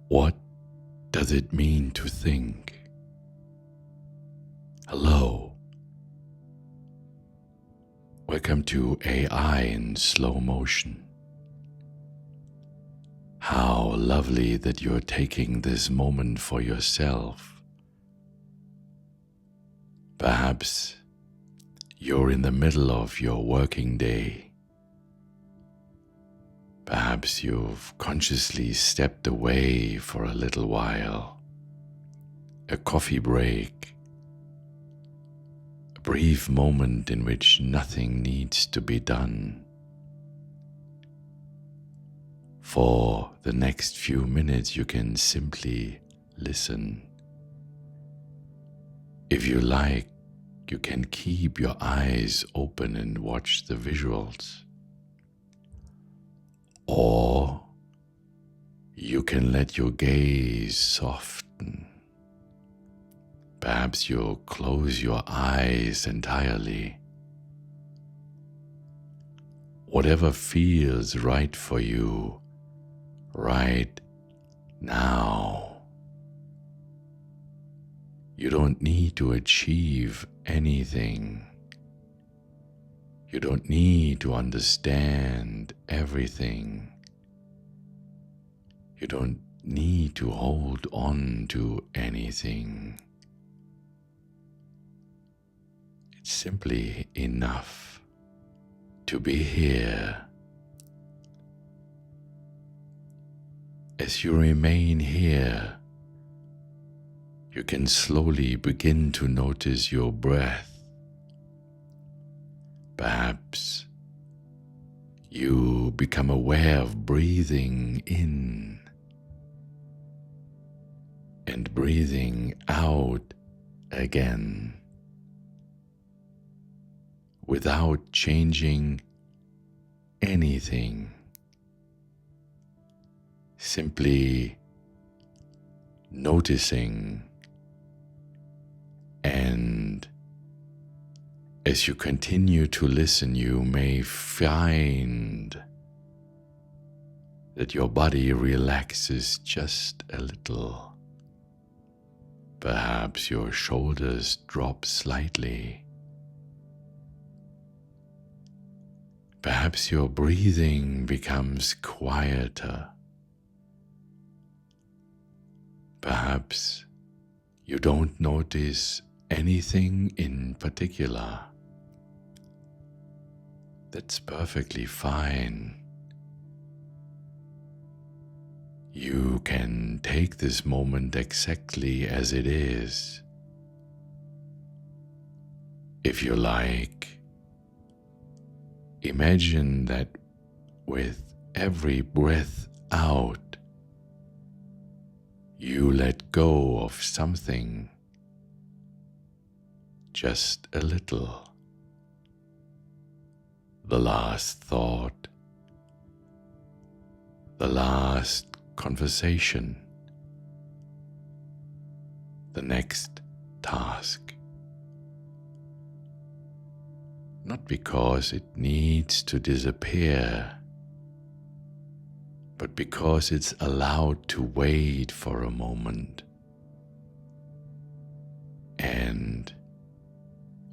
What does it mean to think? Hello, welcome to AI in slow motion. How lovely that you're taking this moment for yourself. Perhaps you're in the middle of your working day. Perhaps you've consciously stepped away for a little while. A coffee break, a brief moment in which nothing needs to be done. For the next few minutes, you can simply listen. If you like, you can keep your eyes open and watch the visuals. Or you can let your gaze soften. Perhaps you'll close your eyes entirely. Whatever feels right for you right now. You don't need to achieve anything. You don't need to understand everything. You don't need to hold on to anything. It's simply enough to be here. As you remain here, you can slowly begin to notice your breath. Perhaps you become aware of breathing in and breathing out again without changing anything. Simply noticing, and as you continue to listen, you may find that your body relaxes just a little. Perhaps your shoulders drop slightly. Perhaps your breathing becomes quieter. Perhaps you don't notice anything in particular. That's perfectly fine. You can take this moment exactly as it is. If you like, imagine that with every breath out, you let go of something, just a little. The last thought, the last conversation, the next task. Not because it needs to disappear, but because it's allowed to wait for a moment. And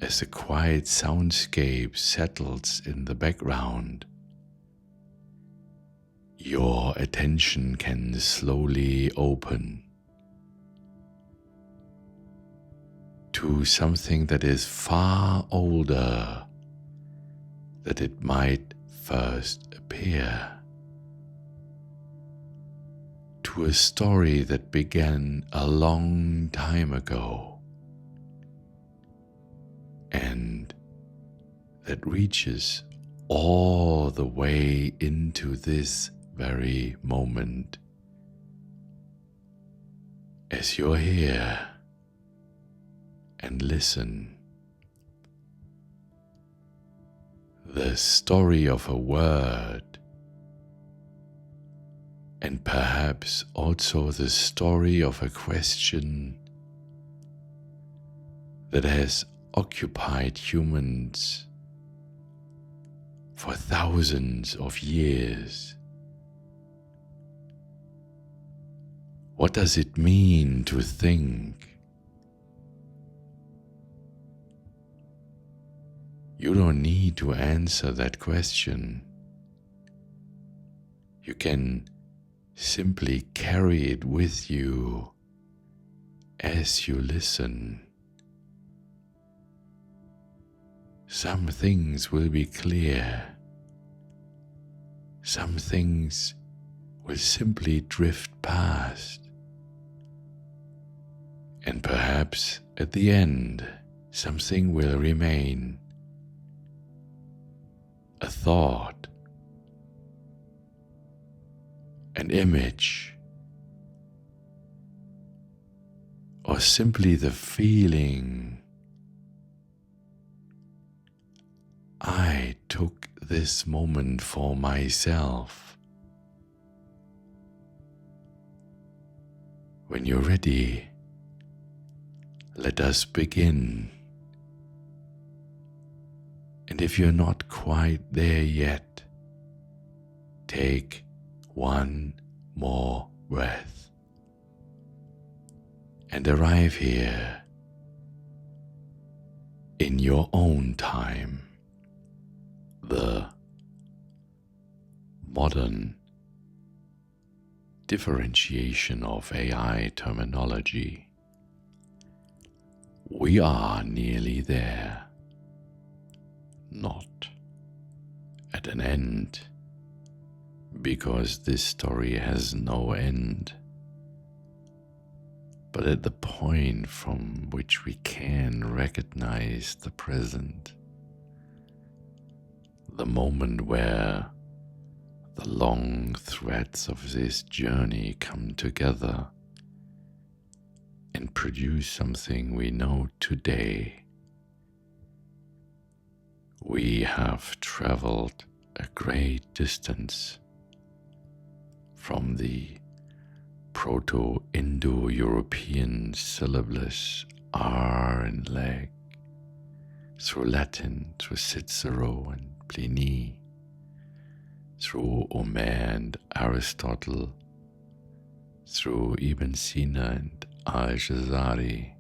as a quiet soundscape settles in the background, your attention can slowly open to something that is far older than it might first appear. To a story that began a long time ago and that reaches all the way into this very moment. As you're here and listen, the story of a word, and perhaps also the story of a question that has occupied humans for thousands of years. What does it mean to think? You don't need to answer that question. You can simply carry it with you as you listen. Some things will be clear. Some things will simply drift past. And perhaps at the end, something will remain. A thought, an image, or simply the feeling, I took this moment for myself. When you're ready, let us begin. And if you're not quite there yet, take one more breath and arrive here in your own time. The modern differentiation of AI terminology. We are nearly there. Not at an end, because this story has no end, but at the point from which we can recognize the present, the moment where the long threads of this journey come together and produce something we know today. We have traveled a great distance from the Proto-Indo-European syllabless R and leg, through Latin, through Cicero and Pliny, through Homer and Aristotle, through Ibn Sina and Al-Jazari,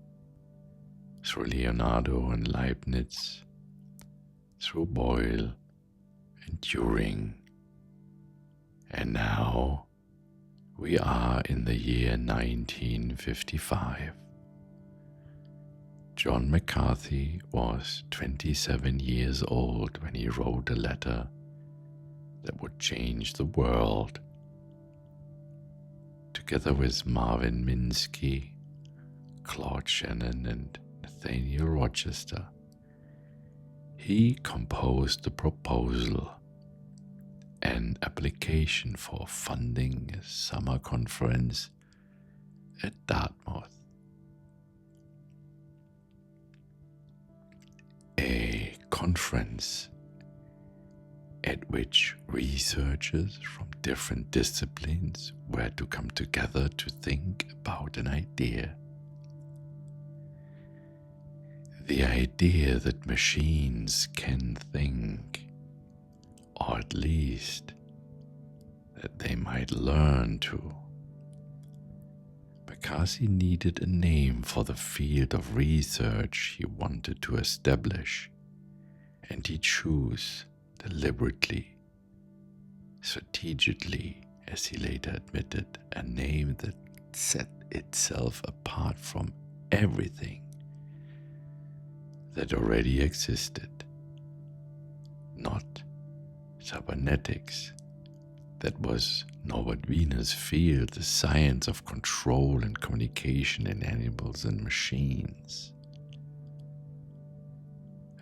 through Leonardo and Leibniz, through Boyle and Turing. And now we are in the year 1955. John McCarthy was 27 years old when he wrote a letter that would change the world. Together with Marvin Minsky, Claude Shannon, and Nathaniel Rochester, he composed the proposal, an application for funding a summer conference at Dartmouth. A conference at which researchers from different disciplines were to come together to think about an idea. The idea that machines can think, or at least that they might learn to. McCarthy needed a name for the field of research he wanted to establish, and he chose deliberately, strategically, as he later admitted, a name that set itself apart from everything that already existed. Not cybernetics, that was Norbert Wiener's field, the science of control and communication in animals and machines.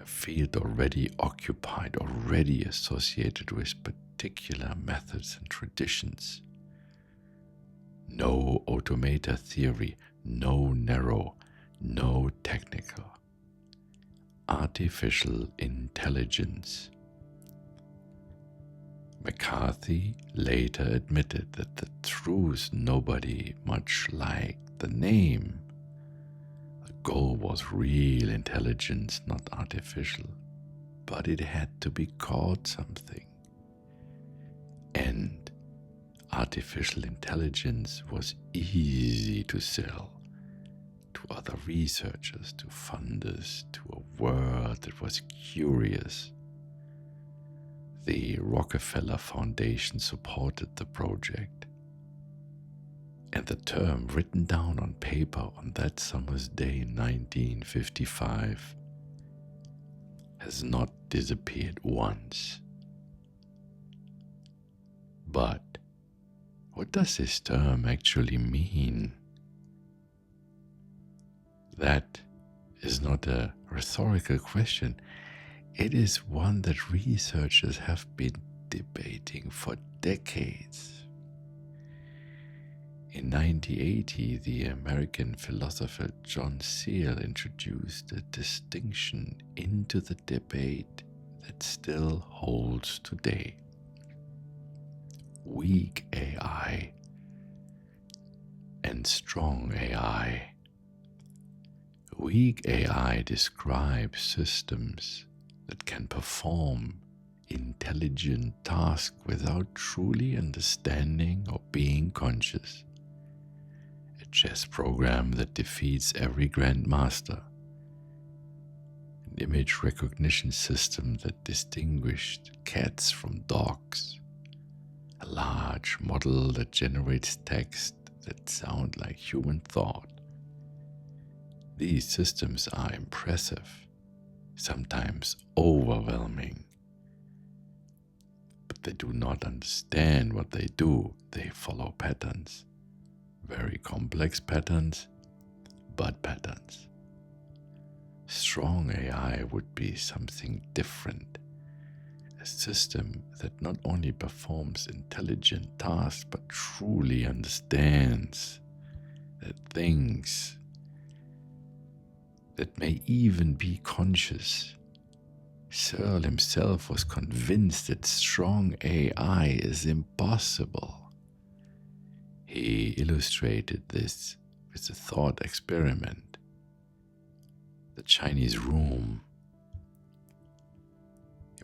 A field already occupied, already associated with particular methods and traditions. No automata theory, no narrow, no technical. Artificial intelligence. McCarthy later admitted that the truth nobody much liked the name. The goal was real intelligence, not artificial, but it had to be called something. And artificial intelligence was easy to sell to other researchers, to funders, to a world that was curious. The Rockefeller Foundation supported the project, and the term written down on paper on that summer's day in 1955 has not disappeared once. But what does this term actually mean? That is not a rhetorical question. It is one that researchers have been debating for decades. In 1980, the American philosopher John Searle introduced a distinction into the debate that still holds today. Weak AI and strong AI. Weak AI describes systems that can perform intelligent tasks without truly understanding or being conscious. A chess program that defeats every grandmaster. An image recognition system that distinguished cats from dogs. A large model that generates text that sound like human thought. These systems are impressive, sometimes overwhelming, but they do not understand what they do. They follow patterns, very complex patterns, but patterns. Strong AI would be something different, a system that not only performs intelligent tasks, but truly understands, that thinks, that may even be conscious. Searle himself was convinced that strong AI is impossible. He illustrated this with a thought experiment. The Chinese room.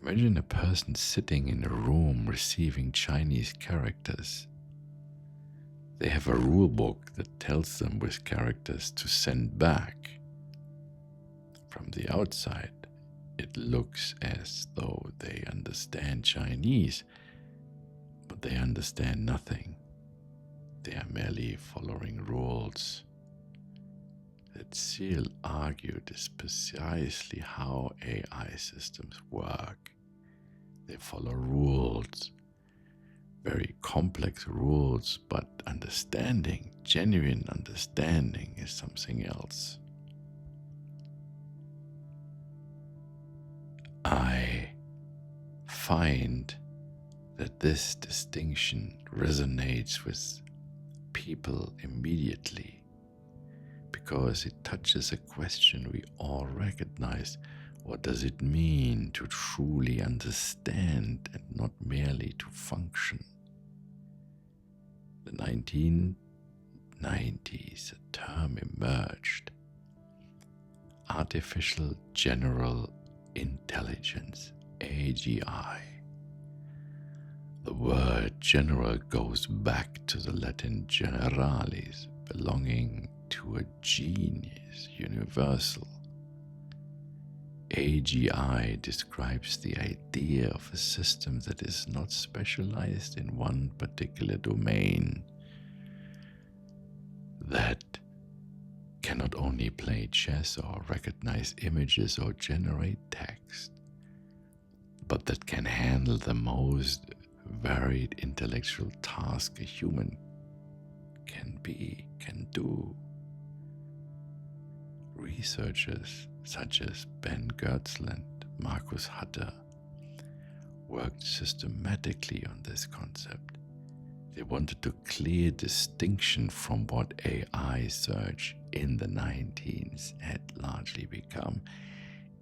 Imagine a person sitting in a room receiving Chinese characters. They have a rule book that tells them which characters to send back. From the outside, it looks as though they understand Chinese, but they understand nothing. They are merely following rules. That Searle argued is precisely how AI systems work. They follow rules, very complex rules, but understanding, genuine understanding, is something else. I find that this distinction resonates with people immediately because it touches a question we all recognize. What does it mean to truly understand and not merely to function? In the 1990s, a term emerged: Artificial General Intelligence, AGI. The word general goes back to the Latin generalis, belonging to a genius, universal. AGI describes the idea of a system that is not specialized in one particular domain, that cannot only play chess or recognize images or generate text, but that can handle the most varied intellectual task a human can do. Researchers such as Ben Gertzland, Markus Hutter worked systematically on this concept. They wanted to clear distinction from what AI search in the 19s had largely become,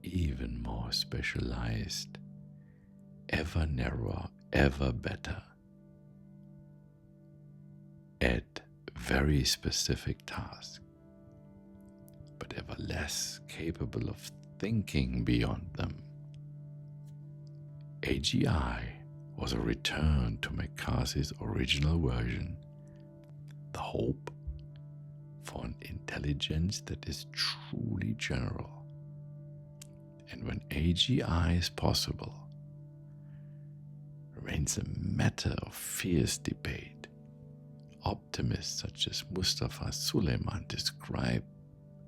even more specialized, ever narrower, ever better, at very specific tasks, but ever less capable of thinking beyond them. AGI was a return to McCarthy's original version, the hope for an intelligence that is truly general. And when AGI is possible, remains a matter of fierce debate. Optimists such as Mustafa Suleiman describe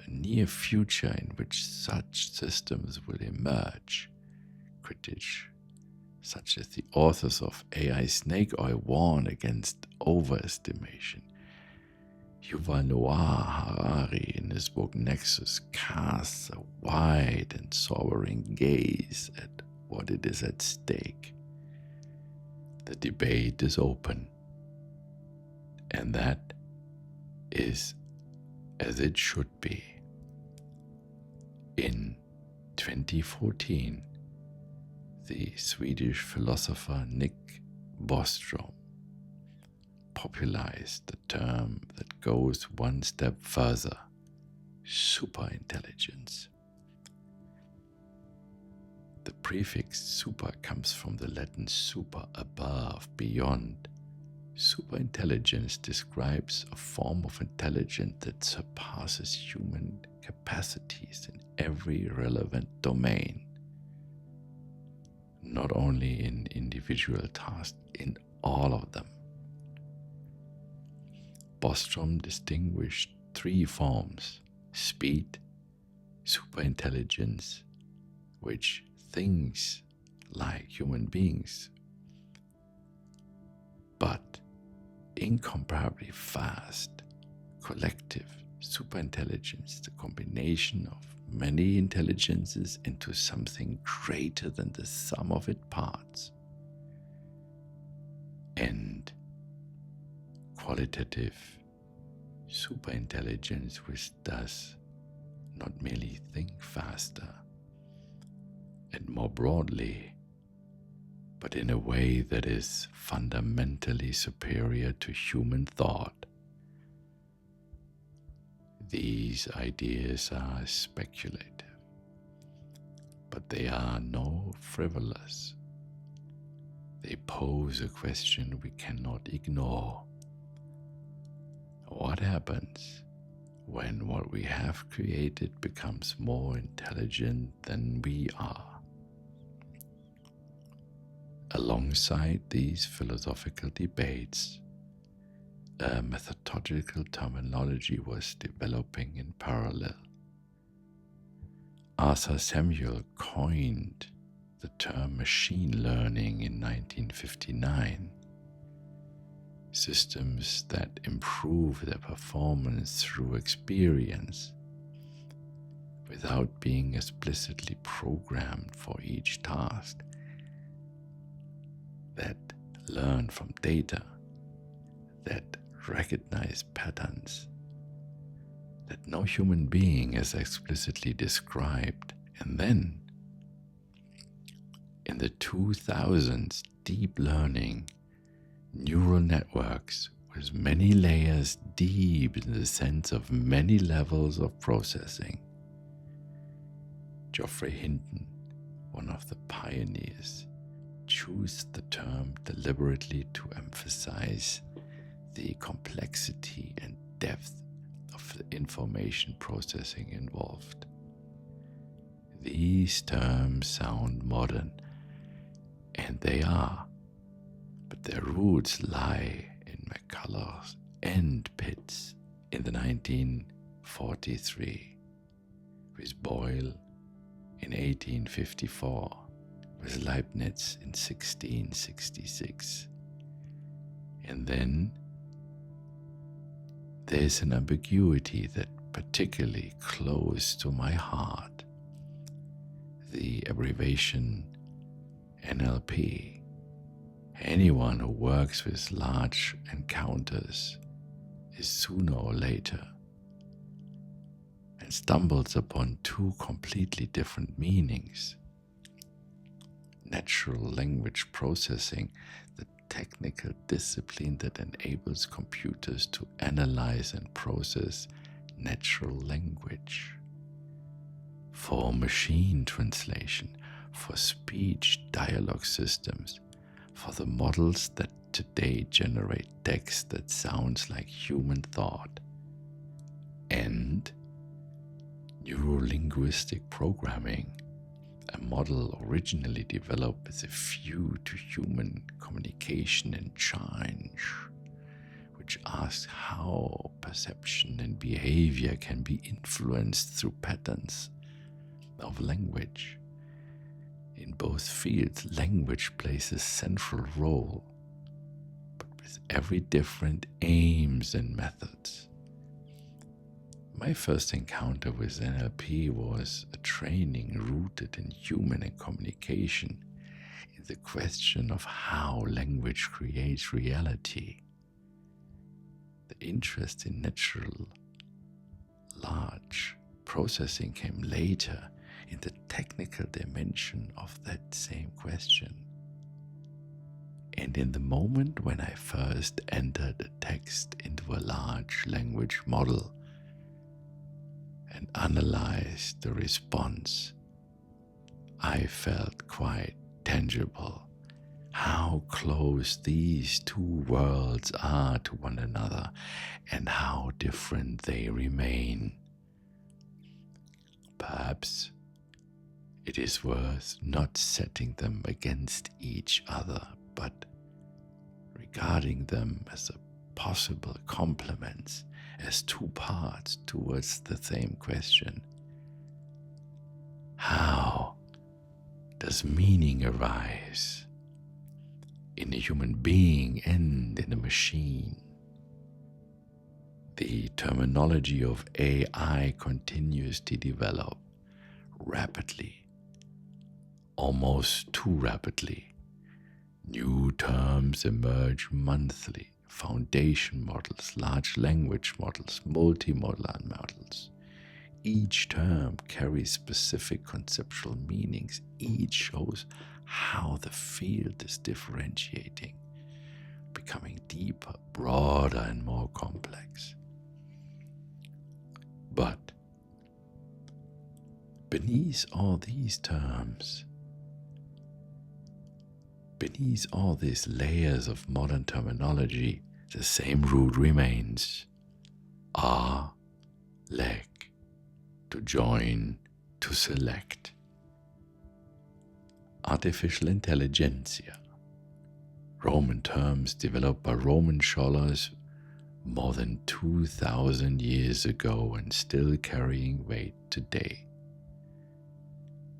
a near future in which such systems will emerge. Critics such as the authors of AI Snake Oil warn against overestimation. Yuval Noah Harari in his book Nexus casts a wide and sobering gaze at what it is at stake. The debate is open, and that is as it should be. In 2014, the Swedish philosopher Nick Bostrom popularized the term that goes one step further: superintelligence. The prefix super comes from the Latin super, above, beyond. Superintelligence describes a form of intelligence that surpasses human capacities in every relevant domain, not only in individual tasks, in all of them. Bostrom distinguished three forms: speed, superintelligence, which thinks like human beings, but incomparably fast, collective superintelligence, the combination of many intelligences into something greater than the sum of its parts. And qualitative superintelligence, which does not merely think faster and more broadly, but in a way that is fundamentally superior to human thought. These ideas are speculative, but they are no frivolous. They pose a question we cannot ignore. What happens when what we have created becomes more intelligent than we are? Alongside these philosophical debates, a methodological terminology was developing in parallel. Arthur Samuel coined the term machine learning in 1959. Systems that improve their performance through experience without being explicitly programmed for each task, that learn from data, that recognize patterns that no human being has explicitly described. And then, in the 2000s, deep learning neural networks with many layers, deep in the sense of many levels of processing. Geoffrey Hinton, one of the pioneers, chose the term deliberately to emphasize the complexity and depth of the information processing involved. These terms sound modern, and they are, but their roots lie in McCullough's end pits in the 1943, with Boyle in 1854, with Leibniz in 1666. And then there's an ambiguity that particularly close to my heart, the abbreviation NLP. Anyone who works with large encounters is sooner or later and stumbles upon two completely different meanings. Natural language processing, the technical discipline that enables computers to analyze and process natural language. For machine translation, for speech dialogue systems, for the models that today generate text that sounds like human thought, and neurolinguistic programming, a model originally developed with a view to human communication and change, which asks how perception and behavior can be influenced through patterns of language. In both fields, language plays a central role, but with very different aims and methods. My first encounter with NLP was a training rooted in human communication, in the question of how language creates reality. The interest in natural large processing came later, in the technical dimension of that same question. And in the moment when I first entered a text into a large language model and analyzed the response, I felt quite tangible how close these two worlds are to one another and how different they remain. Perhaps it is worth not setting them against each other, but regarding them as possible complements, as two parts towards the same question. How does meaning arise in a human being and in a machine? The terminology of AI continues to develop rapidly, almost too rapidly. New terms emerge monthly: foundation models, large language models, multimodal models. Each term carries specific conceptual meanings. Each shows how the field is differentiating, becoming deeper, broader, and more complex. But beneath all these terms, beneath all these layers of modern terminology, the same root remains: are, lack, to join, to select. Artificial intelligentsia, Roman terms developed by Roman scholars more than 2,000 years ago and still carrying weight today.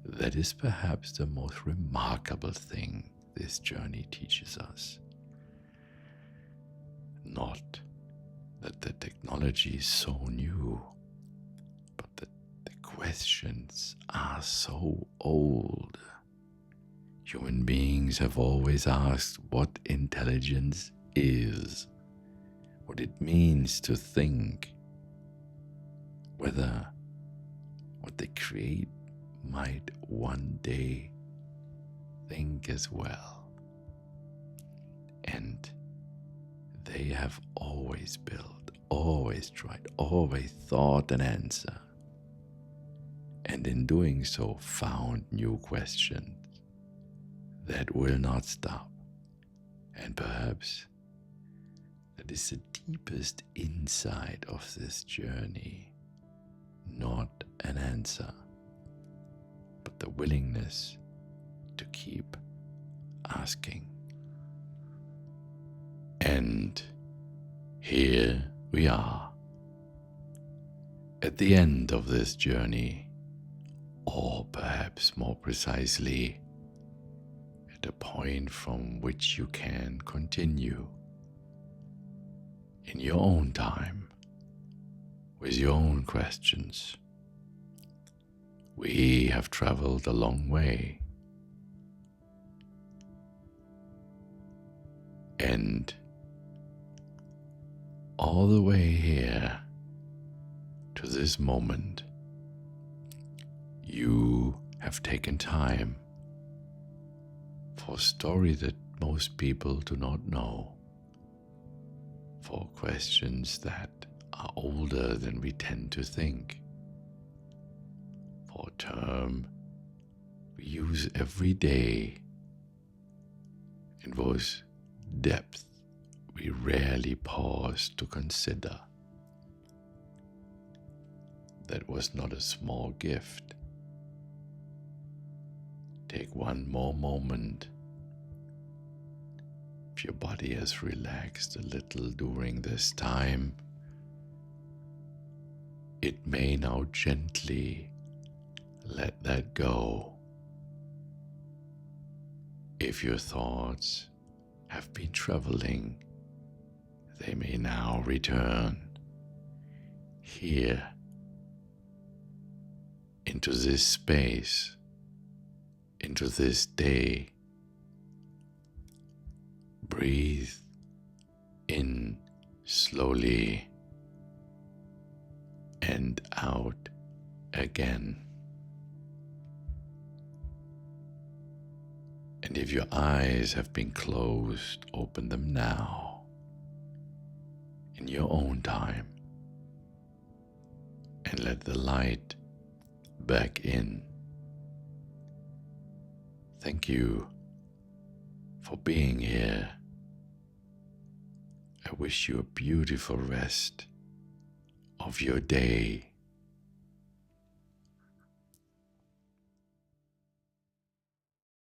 That is perhaps the most remarkable thing this journey teaches us. Not that the technology is so new, but that the questions are so old. Human beings have always asked what intelligence is, what it means to think, whether what they create might one day think as well. And they have always built, always tried, always thought an answer, and in doing so found new questions that will not stop. And perhaps that is the deepest insight of this journey, not an answer, but the willingness to keep asking. And here we are, at the end of this journey, or perhaps more precisely, at a point from which you can continue in your own time, with your own questions. We have traveled a long way, and all the way here to this moment, you have taken time for a story that most people do not know, for questions that are older than we tend to think, for a term we use every day It was depth we rarely pause to consider. That was not a small gift. Take one more moment. If your body has relaxed a little during this time, it may now gently let that go. If your thoughts have been traveling, they may now return here into this space, into this day. Breathe in slowly and out again. And if your eyes have been closed, open them now in your own time and let the light back in. Thank you for being here. I wish you a beautiful rest of your day.